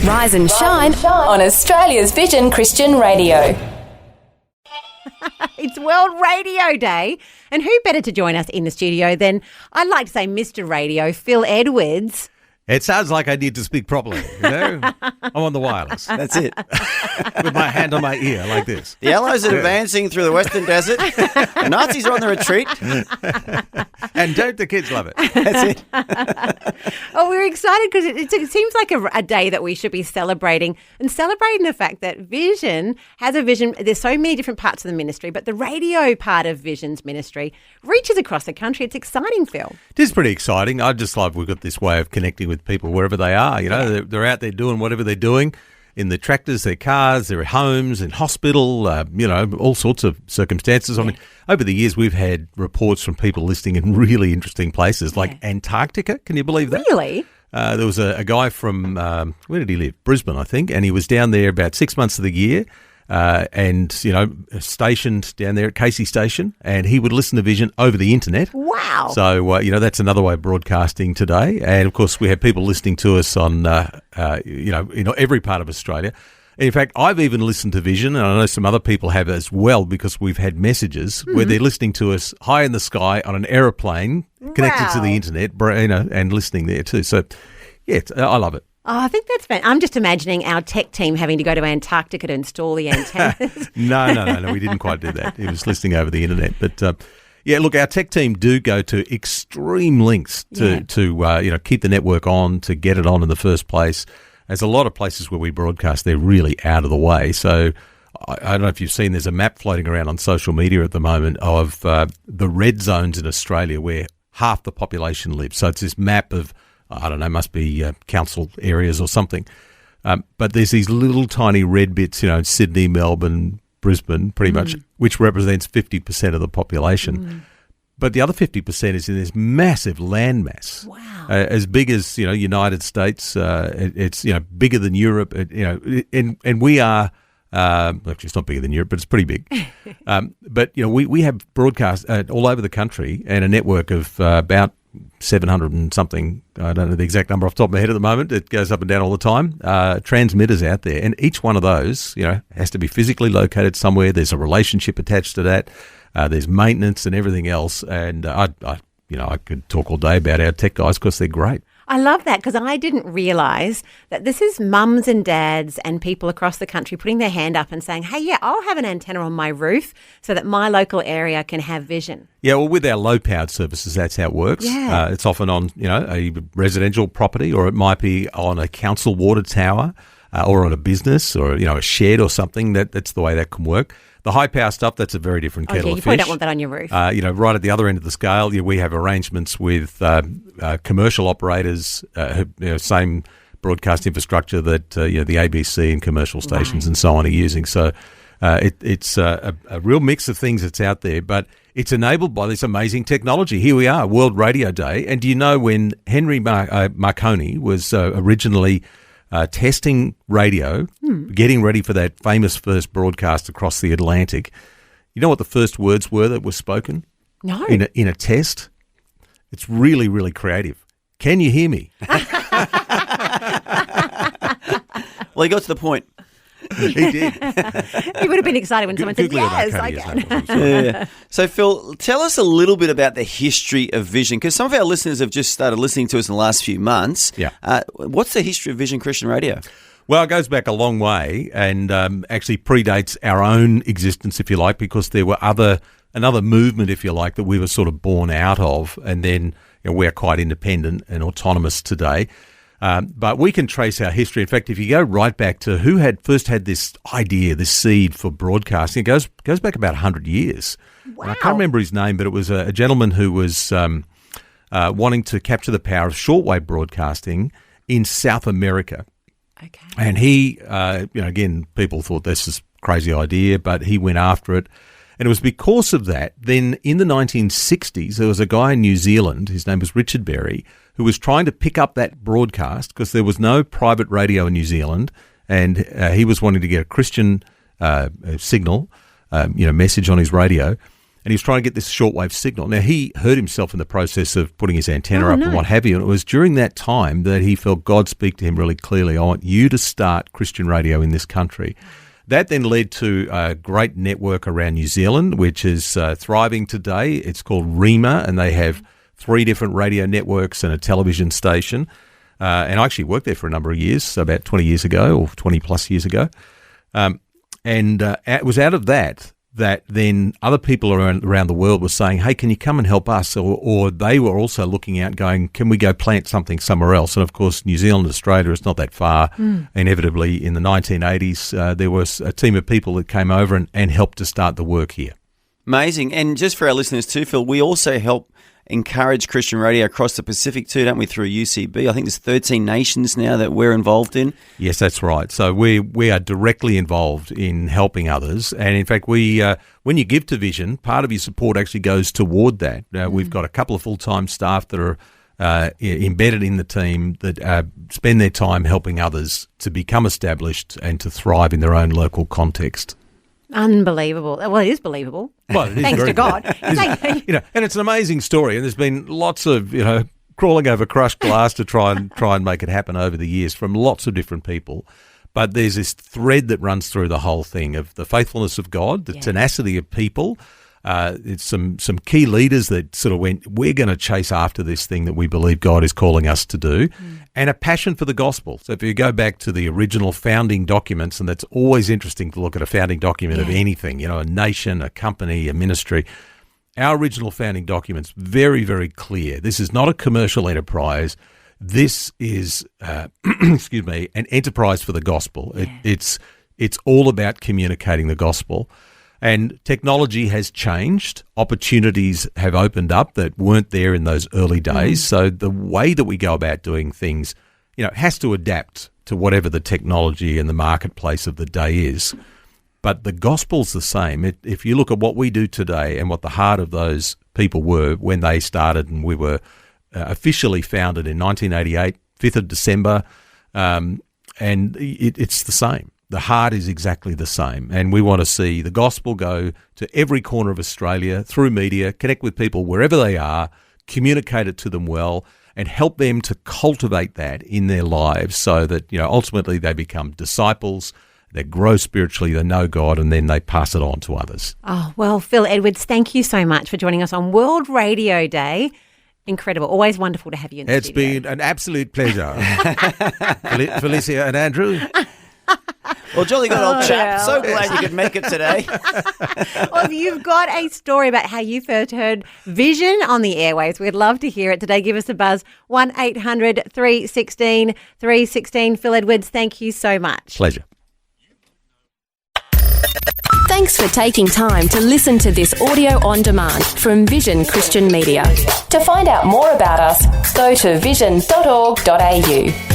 Rise and shine on Australia's Vision Christian Radio. It's World Radio Day, and who better to join us in the studio than, I'd like to say, Mr. Radio, Phil Edwards. It sounds like I need to speak properly, you know? I'm on the wireless. That's it. With my hand on my ear like this. The Allies are advancing through the Western Desert. The Nazis are on the retreat. And don't the kids love it? That's it. Oh, we're excited because it seems like a day that we should be celebrating, and celebrating the fact that Vision has a vision. There's so many different parts of the ministry, but the radio part of Vision's ministry reaches across the country. It's exciting, Phil. It is pretty exciting. I just love we've got this way of connecting with people wherever they are. You know, they're out there doing whatever they're doing in their tractors, their cars, their homes, in hospital, you know, all sorts of circumstances. I mean, over the years, we've had reports from people listening in really interesting places like Antarctica. Can you believe that? Really? There was a guy from, where did he live? Brisbane, I think. And he was down there about 6 months of the year. And, you know, stationed down there at Casey Station, and he would listen to Vision over the internet. Wow. So, you know, that's another way of broadcasting today. And, of course, we have people listening to us on, you know, every part of Australia. In fact, I've even listened to Vision, and I know some other people have as well, because we've had messages where they're listening to us high in the sky on an aeroplane connected to the internet, you know, and listening there too. So, yeah, I love it. Oh, I think that's I'm just imagining our tech team having to go to Antarctica to install the antennas. No, we didn't quite do that. He was listening over the internet. But, yeah, look, our tech team do go to extreme lengths to you know, keep the network on, to get it on in the first place. There's a lot of places where we broadcast, they're really out of the way. So I don't know if you've seen, there's a map floating around on social media at the moment of the red zones in Australia where half the population lives. So it's this map of, I don't know, must be council areas or something. But there's these little tiny red bits, you know, Sydney, Melbourne, Brisbane, pretty much, which represents 50% of the population. But the other 50% is in this massive landmass. Wow. As big as, you know, United States. It's, you know, bigger than Europe, you know, and we are, actually it's not bigger than Europe, but it's pretty big. But, you know, we have broadcast all over the country and a network of about 700 and something, I don't know the exact number off the top of my head at the moment. It goes up and down all the time. Transmitters out there, and each one of those, you know, has to be physically located somewhere. There's a relationship attached to that. There's maintenance and everything else. And you know, I could talk all day about our tech guys because they're great. I love that, because I didn't realise that this is mums and dads and people across the country putting their hand up and saying, hey, yeah, I'll have an antenna on my roof so that my local area can have Vision. Yeah, well, with our low-powered services, that's how it works. Yeah. It's often on, you know, a residential property, or it might be on a council water tower, or on a business, or, you know, a shed or something. That's the way that can work. The high-power stuff, that's a very different kettle of you fish. probably don't want that on your roof. You know, right at the other end of the scale, we have arrangements with commercial operators, you know, same broadcast infrastructure that, you know, the ABC and commercial stations and so on are using. So it's a real mix of things that's out there, but it's enabled by this amazing technology. Here we are, World Radio Day. And do you know when Henry Marconi was originally testing radio, getting ready for that famous first broadcast across the Atlantic, you know what the first words were that were spoken? No. In a test? It's really, really creative. Can you hear me? Well, he got to the point. He did. He would have been excited when someone said, Googling yes, about I Cody, can. isn't it? Yeah. So, Phil, tell us a little bit about the history of Vision, because some of our listeners have just started listening to us in the last few months. Yeah. What's the history of Vision Christian Radio? Well, it goes back a long way, and actually predates our own existence, if you like, because there were another movement, if you like, that we were sort of born out of, and then, you know, we're quite independent and autonomous today. But we can trace our history. In fact, if you go right back to who had first had this idea, this seed for broadcasting, it goes back about 100 years. Wow. And I can't remember his name, but it was a gentleman who was wanting to capture the power of shortwave broadcasting in South America. Okay. And he, you know, again, people thought this is a crazy idea, but he went after it. And it was because of that, then in the 1960s, there was a guy in New Zealand, his name was Richard Berry, who was trying to pick up that broadcast because there was no private radio in New Zealand, and he was wanting to get a Christian signal, you know, message on his radio. and he was trying to get this shortwave signal. Now, he hurt himself in the process of putting his antenna up and what have you, and it was during that time that he felt God speak to him really clearly. I want you to start Christian radio in this country. That then led to a great network around New Zealand, which is thriving today. It's called REMA, and they have 3 different radio networks and a television station. And I actually worked there for a number of years, so about 20 years ago or 20 plus years ago. It was out of that then other people around the world were saying, hey, can you come and help us? Or they were also looking out going, can we go plant something somewhere else? And, of course, New Zealand, Australia, is not that far. Inevitably, in the 1980s, there was a team of people that came over and helped to start the work here. Amazing. And just for our listeners too, Phil, we also help encourage Christian radio across the Pacific too, don't we, through UCB? I think there's 13 nations now that we're involved in. Yes, that's right. So we are directly involved in helping others. And in fact, when you give to Vision, part of your support actually goes toward that. We've got a couple of full-time staff that are embedded in the team that spend their time helping others to become established and to thrive in their own local context. Unbelievable. Well, it is believable. Well, it is Thanks very to God. and it's an amazing story. And there's been lots of, crawling over crushed glass to try and make it happen over the years from lots of different people. But there's this thread that runs through the whole thing of the faithfulness of God, the tenacity of people. It's some key leaders that sort of went, we're going to chase after this thing that we believe God is calling us to do, and a passion for the gospel. So if you go back to the original founding documents, and that's always interesting to look at a founding document of anything, a nation, a company, a ministry. Our original founding documents, very, very clear. This is not a commercial enterprise. This is, an enterprise for the gospel. Yeah. It's all about communicating the gospel. And technology has changed. Opportunities have opened up that weren't there in those early days. So the way that we go about doing things, has to adapt to whatever the technology and the marketplace of the day is. But the gospel's the same. If you look at what we do today and what the heart of those people were when they started, and we were officially founded in 1988, 5th of December, and it's the same. The heart is exactly the same, and we want to see the gospel go to every corner of Australia through media, connect with people wherever they are, communicate it to them well, and help them to cultivate that in their lives so that, ultimately they become disciples, they grow spiritually, they know God, and then they pass it on to others. Oh, well, Phil Edwards, thank you so much for joining us on World Radio Day. Incredible. Always wonderful to have you in the studio. It's been an absolute pleasure. Felicia and Andrew. Well, jolly good old chap. So glad you could make it today. Well, if you've got a story about how you first heard Vision on the airwaves, we'd love to hear it today. Give us a buzz, 1-800-316-316. Phil Edwards, thank you so much. Pleasure. Thanks for taking time to listen to this audio on demand from Vision Christian Media. To find out more about us, go to vision.org.au.